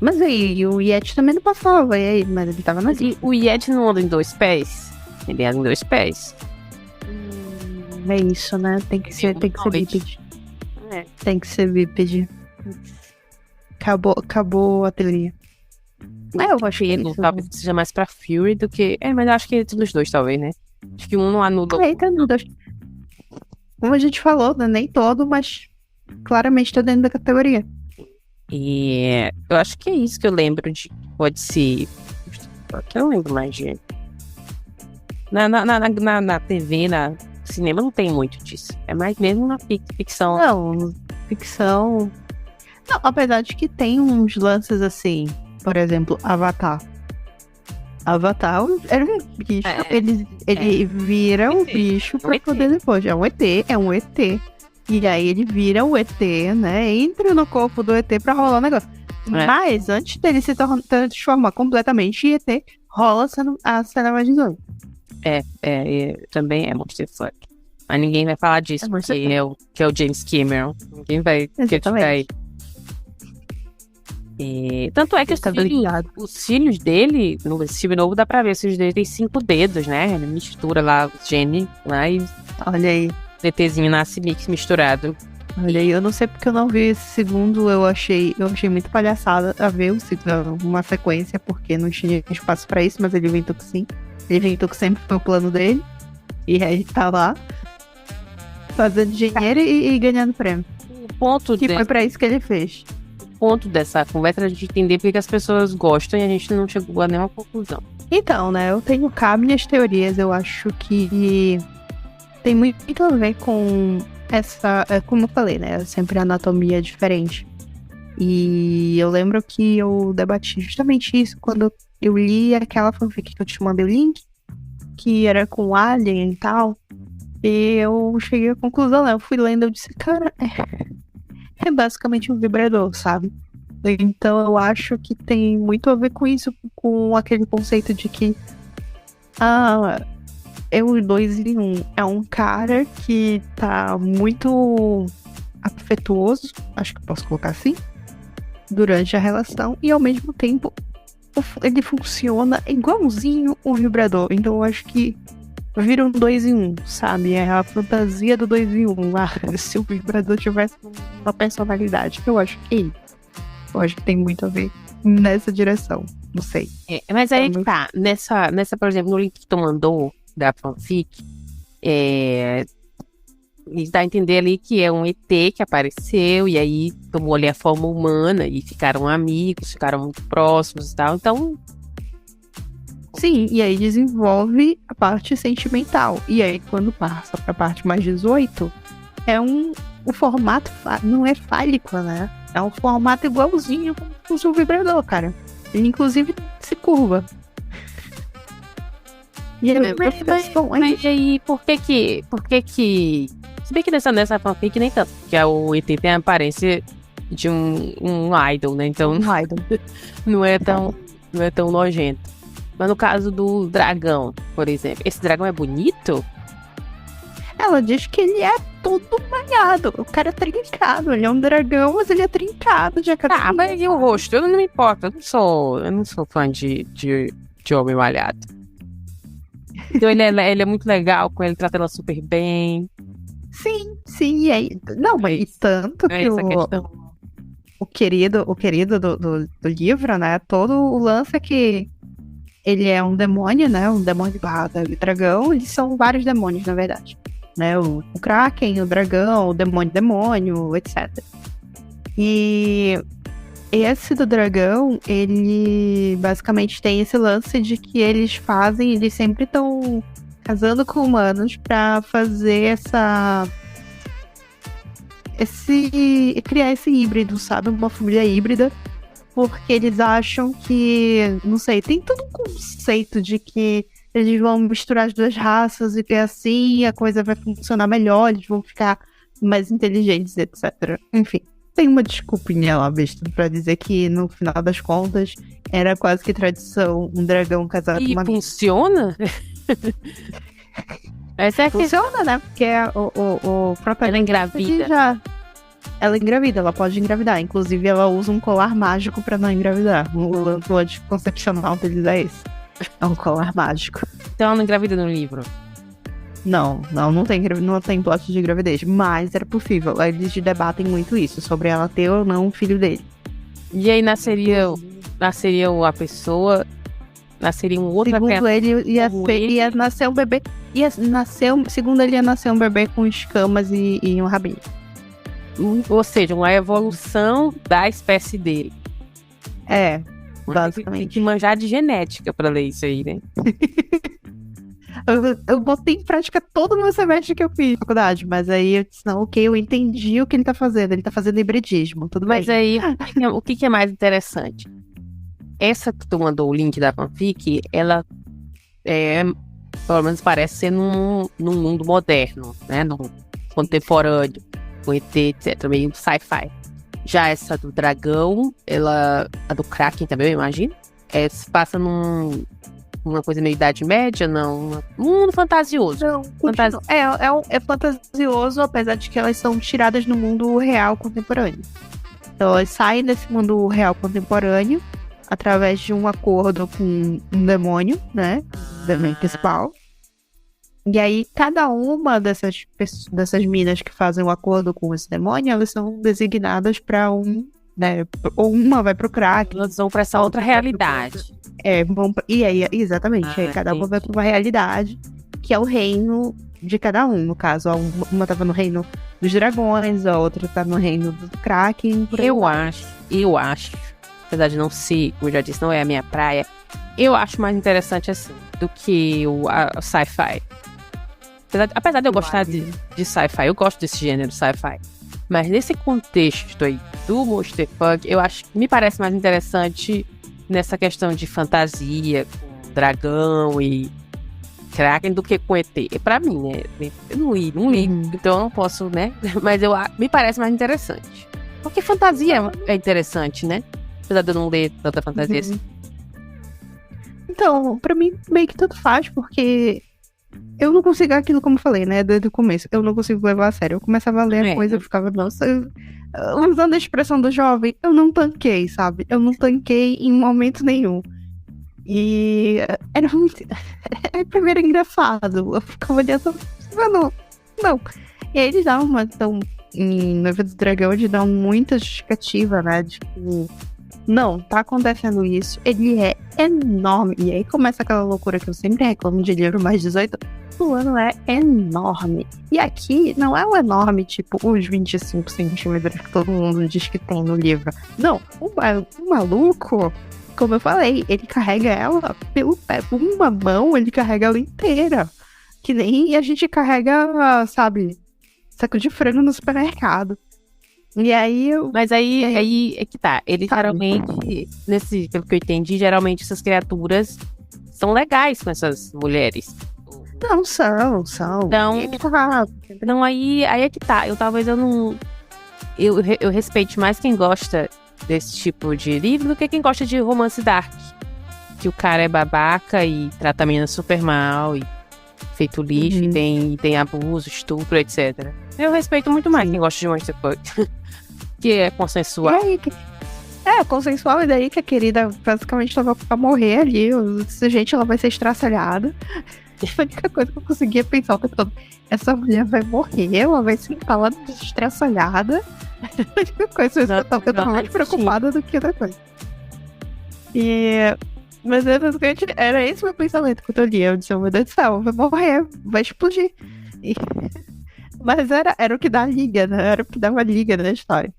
Mas aí, o Yeti também não passava, e aí? Mas ele tava na E o Yeti não anda em 2 pés? Ele anda em 2 pés. É isso, né? Tem que ser bípede. É. Tem que ser bípede. Acabou a teoria. Eu acho que Pelo, talvez seja mais pra Fury do que. Mas eu acho que é dos dois, talvez, né? Acho que um não anula. Eita, meu Deus. Como a gente falou, né? Nem todo, mas claramente tá dentro da categoria. E eu acho que é isso que eu lembro de. Pode ser. Que eu não lembro mais de. Na TV, na cinema, não tem muito disso. É mais mesmo na ficção. Não, ficção. Não, apesar de que tem uns lances assim. Por exemplo, Avatar. Avatar era um bicho. Ele vira um bicho pra poder depois. É um ET. E aí ele vira o ET, né? Entra no corpo do ET pra rolar o negócio. Mas antes dele se transformar completamente em ET, rola a cena mais 18. Também é Monster Fuck. Mas ninguém vai falar disso, porque é o James Cameron. Ninguém vai criticar ele. Tanto é que os cílios dele, no filme novo, dá pra ver. Os cílios dele tem 5 dedos, né? Ele mistura lá os genes lá e. Olha aí. O ETzinho nasce misturado. Olha aí, eu não sei porque eu não vi esse segundo. Eu achei muito palhaçada a ver uma sequência, porque não tinha espaço pra isso, mas ele inventou que sim. Ele inventou que sempre foi o plano dele. E aí tá lá, fazendo dinheiro e ganhando prêmio. Foi pra isso que ele fez. O ponto dessa conversa é a gente entender porque as pessoas gostam e a gente não chegou a nenhuma conclusão. Então, né, eu tenho cá minhas teorias. Eu acho que tem muito a ver com essa, como eu falei, né, sempre a anatomia é diferente. E eu lembro que eu debati justamente isso quando eu li aquela fanfic que eu te mandei o link, que era com Alien e tal. E eu cheguei à conclusão, né? Eu fui lendo, eu disse, cara, é basicamente um vibrador, sabe? Então eu acho que tem muito a ver com isso, com aquele conceito de que é o 2 em 1. É um cara que tá muito afetuoso, acho que eu posso colocar assim, durante a relação, e ao mesmo tempo ele funciona igualzinho um vibrador. Então eu acho que vira um 2 em 1, sabe? É a fantasia do 2 em 1. Se o vibrador tivesse uma personalidade, eu acho que tem muito a ver nessa direção. Não sei. Mas aí que tá. Nessa, por exemplo, no link que tu mandou da fanfic, dá a entender ali que é um ET que apareceu e aí tomou ali a forma humana e ficaram amigos, ficaram muito próximos e tal. Então. Sim, e aí desenvolve a parte sentimental. E aí, quando passa pra parte mais 18, o formato não é fálico, né? É um formato igualzinho com o seu vibrador, cara. Ele, inclusive, se curva. E mas aí, por que se bem que nessa fanfic nem tanto, porque o ET tem a aparência de um idol, né? Então, um idol. não é tão nojento. Mas no caso do dragão, por exemplo, esse dragão é bonito? Ela diz que ele é todo malhado. O cara é trincado. Ele é um dragão, mas ele é trincado de academia. Mas e o rosto? Eu não me importo. Eu não sou fã de homem malhado. Então ele é muito legal, com ele trata ela super bem. Sim. E aí, não, mas tanto que essa questão. o querido do livro, né? Todo o lance é que ele é um demônio, né? Um demônio barra dragão. Eles são vários demônios, na verdade. Né? O Kraken, o dragão, o demônio, etc. E esse do dragão, ele basicamente tem esse lance de que eles sempre estão casando com humanos pra fazer criar esse híbrido, sabe? Uma família híbrida, porque eles acham que, não sei, tem todo um conceito de que eles vão misturar as duas raças e que assim a coisa vai funcionar melhor, eles vão ficar mais inteligentes, etc. Enfim, tem uma desculpinha lá, besta, pra dizer que no final das contas era quase que tradição um dragão casado com uma funciona? Funciona, né? Porque o próprio ela engravida. Ela engravida, ela pode engravidar. Inclusive, ela usa um colar mágico pra não engravidar. O lance anticoncepcional deles é esse. É um colar mágico. Então ela não engravida no livro? Não tem plot de gravidez. Mas era possível. Eles debatem muito isso, sobre ela ter ou não um filho dele. E aí nasceria a pessoa... Nasceria um outro criatura. Segundo ele, ia nascer um bebê. Segundo ele, ia nascer um bebê com escamas e um rabinho. Ou seja, uma evolução da espécie dele. É, basicamente. Tem que manjar de genética pra ler isso aí, né? Eu botei em prática todo o meu semestre que eu fiz na faculdade, mas aí eu disse, não, ok, eu entendi o que ele tá fazendo. Ele tá fazendo hibridismo, tudo bem. Mas aí, o que é mais interessante? Essa que tu mandou o link da fanfic, ela pelo menos parece ser num mundo moderno, né? Num contemporâneo, com ET, etc. Meio sci-fi. Já essa do dragão, a do Kraken também, eu imagino. Se passa numa coisa meio Idade Média, não. Um mundo fantasioso. Não, é fantasioso, apesar de que elas são tiradas no mundo real contemporâneo. Então elas saem desse mundo real contemporâneo através de um acordo com um demônio, né? O demônio principal. E aí, cada uma dessas minas que fazem o acordo com esse demônio, elas são designadas para né? Ou uma vai pro Kraken. Elas vão para essa outra realidade. E aí, exatamente. Aí cada uma vai para uma realidade, que é o reino de cada um. No caso, uma tava no reino dos dragões, a outra tá no reino do Kraken. Eu acho. Apesar de não ser, como eu já disse, não é a minha praia, eu acho mais interessante assim, do que a sci-fi. Apesar de eu gostar de sci-fi, eu gosto desse gênero sci-fi. Mas nesse contexto aí do Monsterfuck, eu acho que me parece mais interessante nessa questão de fantasia, com dragão e Kraken, do que com ET. Pra mim, né? Eu não li, então eu não posso, né? Mas me parece mais interessante. Porque fantasia é interessante, né? Apesar de eu não ler tanta fantasia assim. Então, pra mim, meio que tanto faz, porque eu não consigo aquilo, como eu falei, né, desde o começo. Eu não consigo levar a sério. Eu começava a ler a coisa, eu ficava, nossa, usando a expressão do jovem, eu não tanquei, sabe? Eu não tanquei em momento nenhum. E era muito... Primeiro engraçado. Eu ficava olhando, não. E aí eles davam em Noiva do Dragão, eles dão muita justificativa, né, de que não, tá acontecendo isso, ele é enorme. E aí começa aquela loucura que eu sempre reclamo de livro mais 18. O ano é enorme. E aqui não é um enorme, tipo, os 25 centímetros que todo mundo diz que tem no livro. Não, o maluco, como eu falei, ele carrega ela pelo pé. Com uma mão, ele carrega ela inteira. Que nem a gente carrega, sabe, saco de frango no supermercado. E aí Mas aí é que tá. Ele geralmente, pelo que eu entendi, geralmente essas criaturas são legais com essas mulheres. Não são. Então aí é que tá. Eu respeito mais quem gosta desse tipo de livro do que quem gosta de romance dark. Que o cara é babaca e trata a menina super mal. feito lixo, e tem abuso, estupro, etc. Eu respeito muito mais quem gosta de Monsterfuck. Que é consensual. Consensual, e daí que a querida basicamente tava pra morrer ali. Gente, ela vai ser estraçalhada. A única coisa que eu conseguia pensar o tempo todo, essa mulher vai morrer, ela vai se empalar estraçalhada. A única coisa eu tava mais preocupada do que outra coisa. Mas era esse o meu pensamento quando eu li. Eu disse, meu Deus do céu, vai morrer, vai explodir. Mas era o que dá liga, né? Era o que dava liga na história.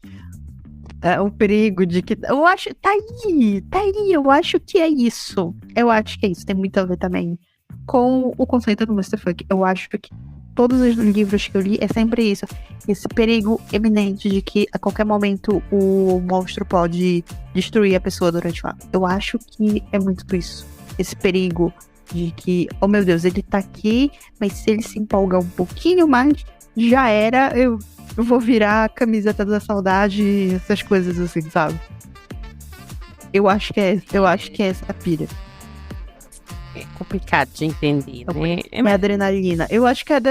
O perigo de que... Eu acho... Tá aí, eu acho que é isso. Eu acho que é isso, tem muito a ver também com o conceito do Monsterfuck. Eu acho que todos os livros que eu li é sempre isso. Esse perigo eminente de que a qualquer momento o monstro pode destruir a pessoa durante o ato. Eu acho que é muito isso. Esse perigo de que, oh meu Deus, ele tá aqui, mas se ele se empolgar um pouquinho mais, já era, eu vou virar a camiseta da saudade, essas coisas assim, sabe? Eu acho que é essa a pilha. É complicado de entender, né? É adrenalina. Eu acho que é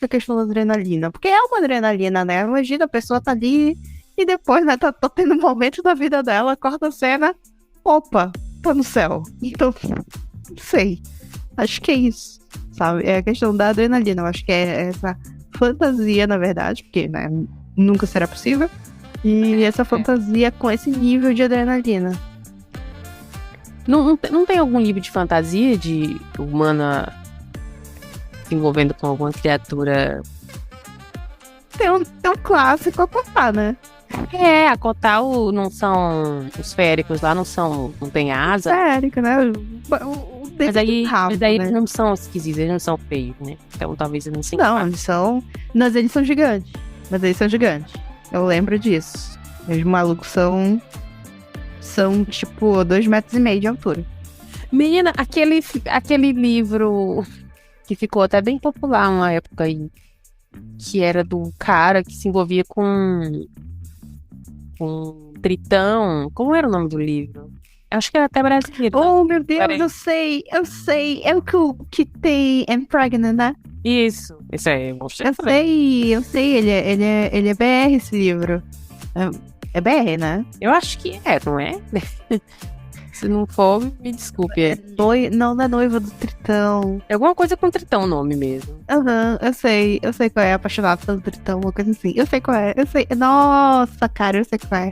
questão da adrenalina. Porque é uma adrenalina, né? Imagina, a pessoa tá ali e depois, né, tá tendo um momento da vida dela, corta a cena, opa, tá no céu. Então, não sei. Acho que é isso, sabe? É a questão da adrenalina. Eu acho que é essa fantasia, na verdade, porque, né, nunca será possível. E essa fantasia com esse nível de adrenalina. Não tem algum livro de fantasia de humana se envolvendo com alguma criatura? Tem um clássico a contar, né? A Kotal não são... Os féricos lá não tem asa. Férico, né? Mas aí né? Eles não são esquisitos, eles não são feios, né? Então talvez eles não se Não, eles são... Mas eles são gigantes. Eu lembro disso. Os malucos são tipo 2,5 metros de altura. Menina, aquele livro que ficou até bem popular uma época aí, que era do cara que se envolvia com Tritão. Como era o nome do livro? Acho que era até brasileiro. Oh, meu Deus, eu sei. É o que tem I'm Pregnant, né? Isso é Eu sei. Ele é BR, esse livro. É BR, né? Eu acho que não é? Se não for, me desculpe. Não é noiva do Tritão. É alguma coisa com Tritão o nome mesmo. Eu sei qual é, apaixonado pelo Tritão, uma coisa assim. Eu sei qual é, Nossa, cara, eu sei qual é.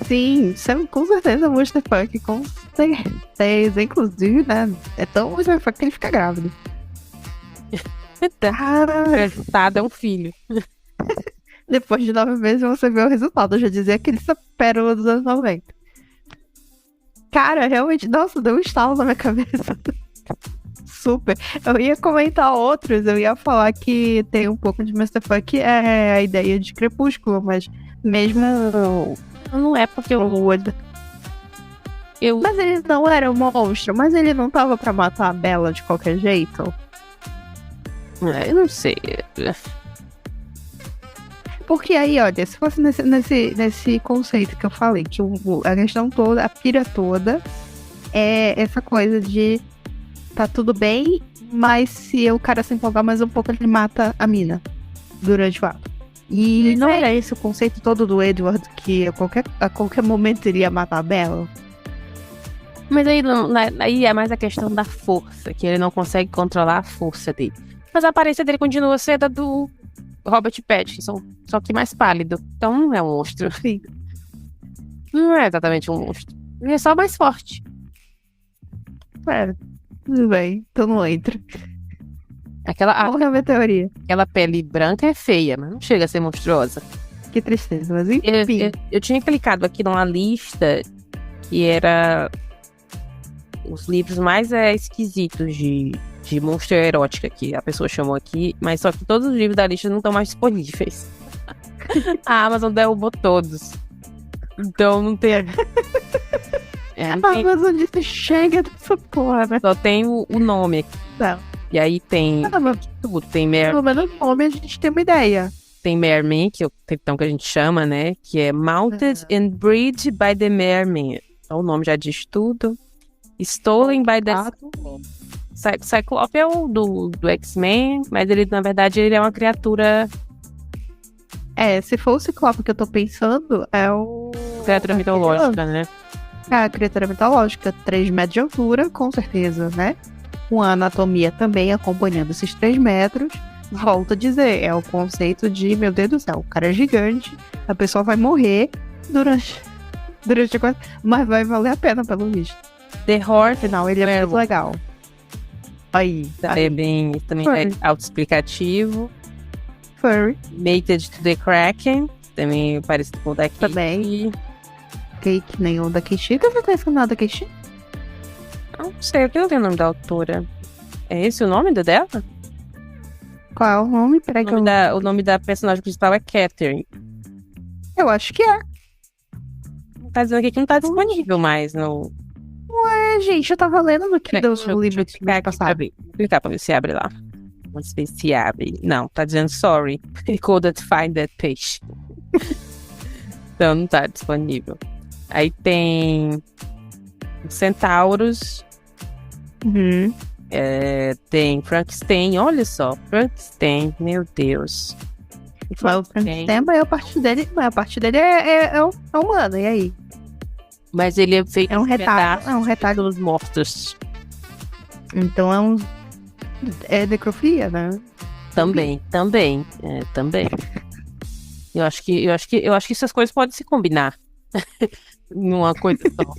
Sim, com certeza Monsterfuck, com certeza. Inclusive, né, é tão Monsterfuck que ele fica grávido. É um filho. Depois de 9 meses você vê o resultado. Eu já dizia aquele pérola dos anos 90. Cara, realmente, nossa, deu um estalo na minha cabeça. Super. Eu ia comentar outros, eu ia falar que tem um pouco de Monsterfuck, é a ideia de Crepúsculo, mas mesmo... Não é porque Mas ele não era um monstro, mas ele não tava pra matar a Bella de qualquer jeito? Eu não sei. Porque aí, olha, se fosse nesse conceito que eu falei, que a questão toda, a pira toda, é essa coisa de tá tudo bem, mas se o cara se empolgar mais um pouco, ele mata a mina durante o ato. E não era esse o conceito todo do Edward, que a qualquer momento ele ia matar a Bella? Mas aí é mais a questão da força, que ele não consegue controlar a força dele. Mas a aparência dele continua sendo a do Robert Pattinson, só que mais pálido. Então não é um monstro. Sim. Não é exatamente um monstro. Ele é só mais forte. Tudo bem, então não entra. Qual é a minha teoria? Aquela pele branca é feia, mas não chega a ser monstruosa. Que tristeza, mas enfim. Eu tinha clicado aqui numa lista que era os livros mais esquisitos de monstro erótica, que a pessoa chamou aqui, mas só que todos os livros da lista não estão mais disponíveis. A Amazon derrubou todos. Então não tem... A Amazon disse, chega dessa porra, né? Só tem o nome aqui. Não. E aí tem tudo. Tem pelo menos o nome a gente tem uma ideia. Tem Merman, que é o tritão que a gente chama, né? Que é Mounted and Bred by the Merman. Então o nome já diz tudo. Stolen by the... Cyclope é o do X-Men, mas ele, na verdade, ele é uma criatura... Se for o Ciclope que eu tô pensando, é o... Criatura mitológica, né? É a criatura mitológica, 3 metros de altura, com certeza, né? Uma anatomia também acompanhando esses 3 metros. Volto a dizer, é o conceito de, meu Deus do céu, o cara é gigante, a pessoa vai morrer durante a coisa, mas vai valer a pena pelo visto. The Horse, Afinal, ele é muito legal. Aí. Também é autoexplicativo. Furry. Mated to the Kraken, também parecido com o da Kate. Também. Kate, nenhum da Kate. Você tá escutando da Kate? Não sei, eu não tenho o nome da autora. É esse o nome dela? Qual é o nome? Peraí que o nome da personagem principal é Catherine. Eu acho que é. Tá dizendo aqui que não tá disponível mais no... Ué, gente, eu tava lendo no Kindle Unlimited mês passado. Vou clicar pra ver se abre lá. Vamos ver se abre. Não, tá dizendo sorry. I couldn't find that page. Então não tá disponível. Aí tem Centauros. Uhum. Tem Frankenstein, olha só, Frankenstein, meu Deus. Mas o Frankenstein, a maior parte dele é humano, e aí? Mas ele é feito é um retalho dos mortos. Então é necrofilia, né? Também. Eu acho que essas coisas podem se combinar numa coisa só.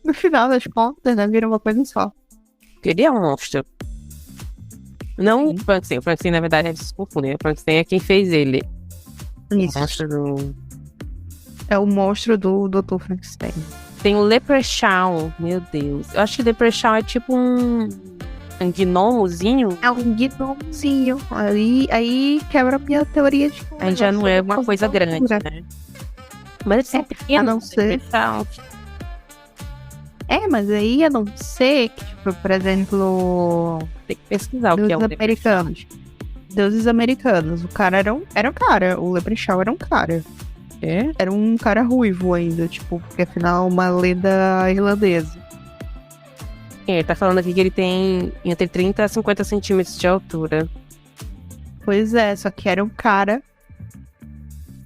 No final das contas, né, vira uma coisa só. Ele é um monstro. Não o Frankenstein. O Frankenstein, na verdade, eles se confundem. O Frankenstein é quem fez ele. Isso. É o monstro do Dr. Frankenstein. Tem o Leprechaun. Meu Deus. Eu acho que o Leprechaun é tipo um gnomozinho. É um gnomozinho. Aí quebra a minha teoria de... Aí já não é uma coisa grande, né? Mas eles são pequenos. A não ser... mas aí a não ser que, tipo, por exemplo... Tem que pesquisar o que é o americanos. Deuses americanos. O cara era um cara. O Leprechaun era um cara. Era um cara ruivo ainda, tipo, porque afinal uma lenda irlandesa. Ele tá falando aqui que ele tem entre 30 a 50 centímetros de altura. Pois é, só que era um cara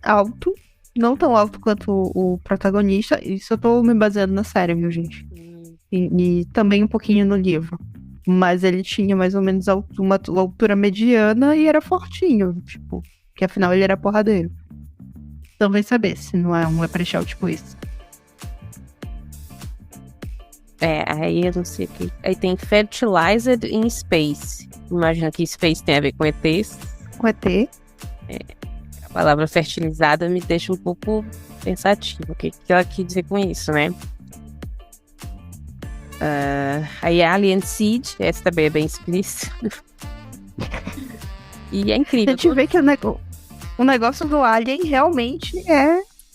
alto, não tão alto quanto o protagonista. Isso eu tô me baseando na série, viu, gente? E também um pouquinho no livro. Mas ele tinha mais ou menos uma altura mediana e era fortinho, tipo, que afinal ele era porradeiro. Então vai saber se não é um Leprechaun tipo isso. Aí eu não sei o que. Aí tem Fertilized in Space. Imagina que Space tem a ver com ETs. Com ET. A palavra fertilizada me deixa um pouco pensativa. O que ela quer dizer com isso, né? Aí Alien Seed. Essa também é bem explícita. E é incrível. A gente vê que o negócio do Alien realmente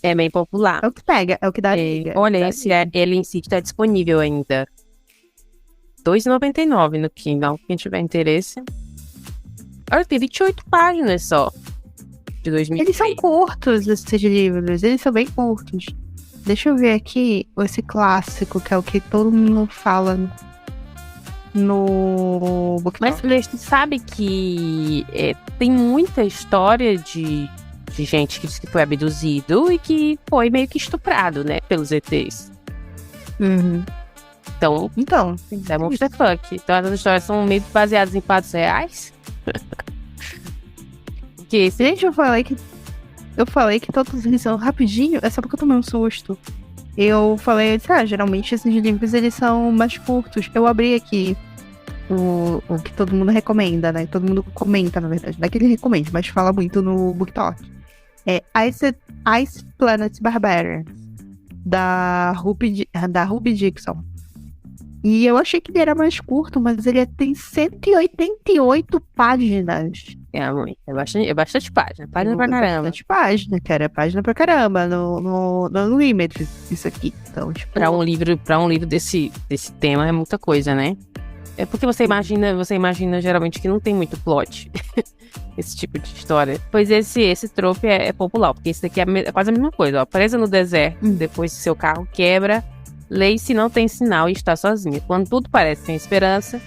é bem popular. É o que pega, é o que dá liga. Olha, esse Alien City tá disponível ainda. R$2,99 no Kindle, quem tiver interesse. Olha, tem 28 páginas só. De 2006. Eles são curtos, esses livros. Eles são bem curtos. Deixa eu ver aqui esse clássico, que é o que todo mundo fala no BookTok. Mas você sabe que tem muita história de gente que disse que foi abduzido e que foi meio que estuprado, né, pelos ETs. Uhum. Então, é um fuck. Então as histórias são meio baseadas em fatos reais. Gente, eu falei que todos eles são rapidinho, é só porque eu tomei um susto. Eu falei, geralmente esses livros eles são mais curtos. Eu abri aqui o que todo mundo recomenda, né? Todo mundo comenta, na verdade. Não é que ele recomende, mas fala muito no BookTok. Ice Planet Barbarians, da Ruby Dixon. E eu achei que ele era mais curto, mas ele tem 188 páginas. É bastante página. Página pra caramba. Bastante página, cara. Página pra caramba. No Unlimited, isso aqui. Então, tipo... Pra um livro desse tema é muita coisa, né? É porque você imagina geralmente que não tem muito plot. Esse tipo de história. Pois esse trope é popular, porque esse daqui é quase a mesma coisa, ó. Presa no deserto, depois que seu carro quebra, Lacey não tem sinal e está sozinha. Quando tudo parece sem esperança,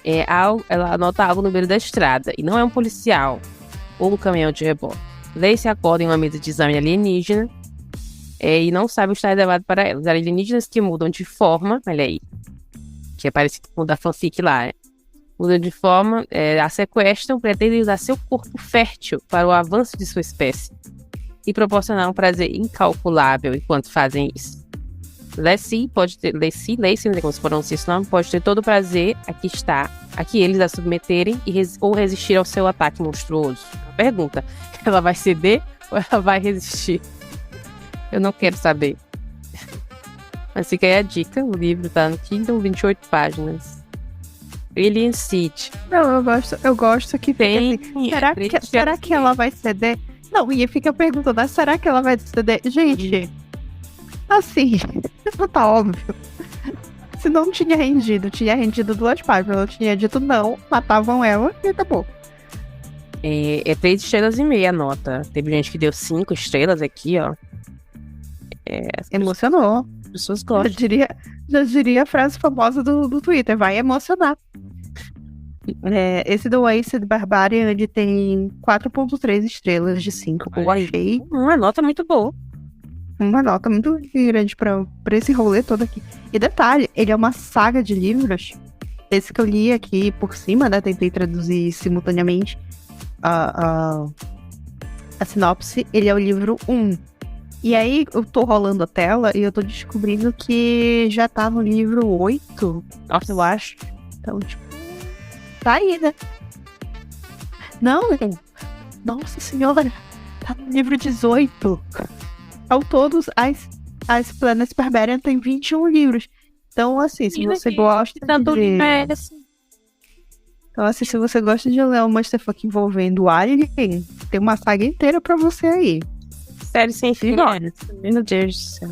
Ela anota algo no meio da estrada, e não é um policial ou um caminhão de reboque. Lacey acorda em uma mesa de exame alienígena e não sabe o que está reservado para ela. Os alienígenas que mudam de forma, olha aí, que é parecido com o da fanfic lá, mudam de forma, a sequestram, pretendem usar seu corpo fértil para o avanço de sua espécie e proporcionar um prazer incalculável enquanto fazem isso. Lacey, não sei como se pronuncia esse nome, pode ter todo o prazer aqui eles a submeterem ou resistir ao seu ataque monstruoso. A pergunta, ela vai ceder ou ela vai resistir? Eu não quero saber. Mas fica aí a dica, o livro tá no Kindle, 28 páginas. Alien City. Não, eu gosto que tem. Assim, será que ela vai ceder? Não, e fica perguntando, será que ela vai ceder? Gente, assim, não tá óbvio. Se não tinha rendido 2 páginas, não tinha dito não, matavam ela e acabou. É 3,5 estrelas a nota. Teve gente que deu 5 estrelas aqui, ó. Emocionou. As pessoas gostam. Já diria a frase famosa do Twitter, vai emocionar. Esse do Wasted Barbarian, ele tem 4,3 estrelas de 5. Eu achei uma nota muito boa. Uma nota muito grande pra esse rolê todo aqui. E detalhe, ele é uma saga de livros. Esse que eu li aqui por cima, né? Tentei traduzir simultaneamente a sinopse. Ele é o livro 1. E aí eu tô rolando a tela e eu tô descobrindo que já tá no livro 8. Nossa, eu acho. Então, tipo, tá aí, né? Não, nossa senhora, tá no livro 18. Ao todos, as Planet Barbarian tem 21 livros. Então, assim, se você gosta de... Então, assim, se você gosta de ler uma Masterfuck envolvendo Alien, tem uma saga inteira pra você aí. Sério, sem fim. Meu Deus do céu.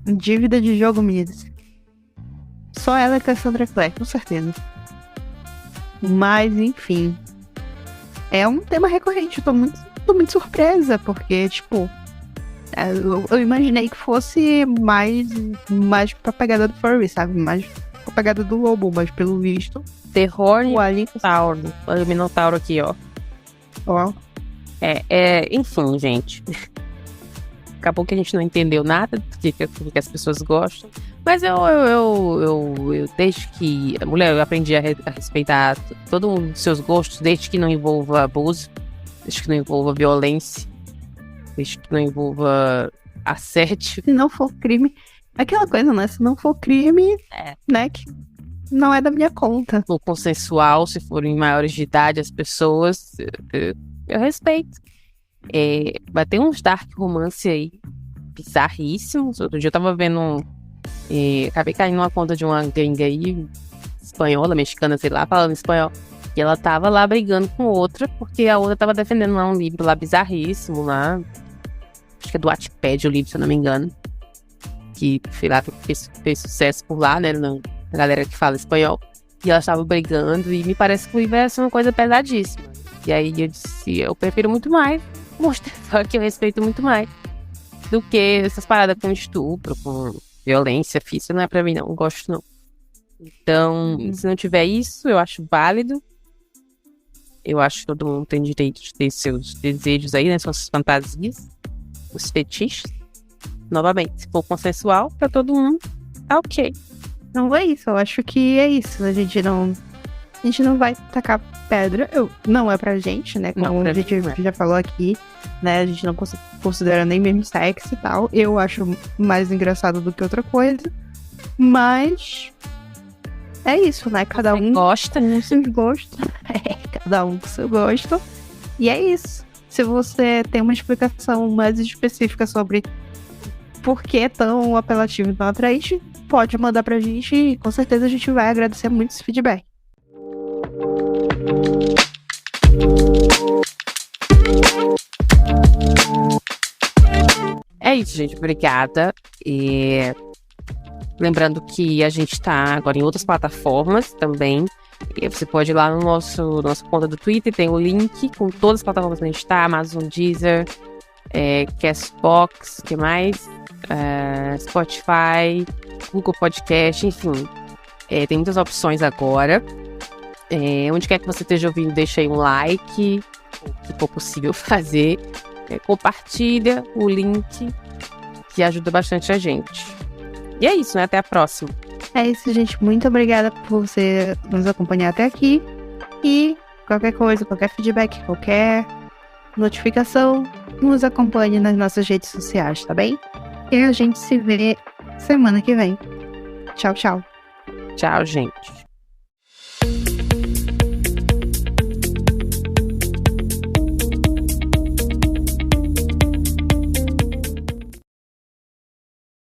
Dívida de jogo Midas. Só ela e Cassandra Clare, com certeza. Mas, enfim. É um tema recorrente. Eu tô muito surpresa, porque, tipo... Eu imaginei que fosse mais pra pegada do Furry, sabe? Mais pra pegada do lobo, mas pelo visto... Terror e o Minotauro. Olha o Minotauro aqui, ó. Ó. Enfim, gente. Acabou que a gente não entendeu nada do que as pessoas gostam. Mas eu desde que... Mulher, eu aprendi a respeitar todo mundo dos seus gostos, desde que não envolva abuso, desde que não envolva violência, desde que não envolva assédio. Se não for crime... Aquela coisa, né? Se não for crime, né? Que não é da minha conta. O consensual, se forem maiores de idade, as pessoas... Eu respeito. Vai ter uns dark romance aí bizarríssimos. Outro dia eu tava vendo acabei caindo numa conta de uma gringa aí, espanhola, mexicana, sei lá, falando espanhol. E ela tava lá brigando com outra, porque a outra tava defendendo lá um livro lá bizarríssimo lá. Acho que é do Wattpad o livro, se eu não me engano. Que, sei lá, fez sucesso por lá, né? Na galera que fala espanhol. E elas estavam brigando e me parece que o livro é uma coisa pesadíssima. E aí eu disse, eu prefiro muito mais mostrar que eu respeito muito mais do que essas paradas com estupro, com violência física, não é pra mim não gosto não. Então, se não tiver isso, eu acho válido. Eu acho que todo mundo tem direito de ter seus desejos aí, né, suas fantasias, os fetiches. Novamente, se for consensual pra todo mundo, tá ok. Não é isso, eu acho que é isso. A gente não vai tacar pedra. Não é pra gente, né? Como a gente já falou aqui, né? A gente não considera nem mesmo sexo e tal. Eu acho mais engraçado do que outra coisa. Mas é isso, né? Cada um gosta, com seus gostos. Cada um com seu gosto. E é isso. Se você tem uma explicação mais específica sobre por que é tão apelativo e tão atraente, pode mandar pra gente e com certeza a gente vai agradecer muito esse feedback. É isso, gente. Obrigada. E lembrando que a gente tá agora em outras plataformas também. E você pode ir lá no nossa conta do Twitter, tem o link com todas as plataformas que a gente tá, Amazon, Deezer, Castbox, o que mais? Spotify, Google Podcast, enfim. Tem muitas opções agora. Onde quer que você esteja ouvindo, deixa aí um like, o que for possível fazer. Compartilha o link, que ajuda bastante a gente. E é isso, né? Até a próxima. É isso, gente. Muito obrigada por você nos acompanhar até aqui. E qualquer coisa, qualquer feedback, qualquer notificação, nos acompanhe nas nossas redes sociais, tá bem? E a gente se vê semana que vem. Tchau, tchau. Tchau, gente.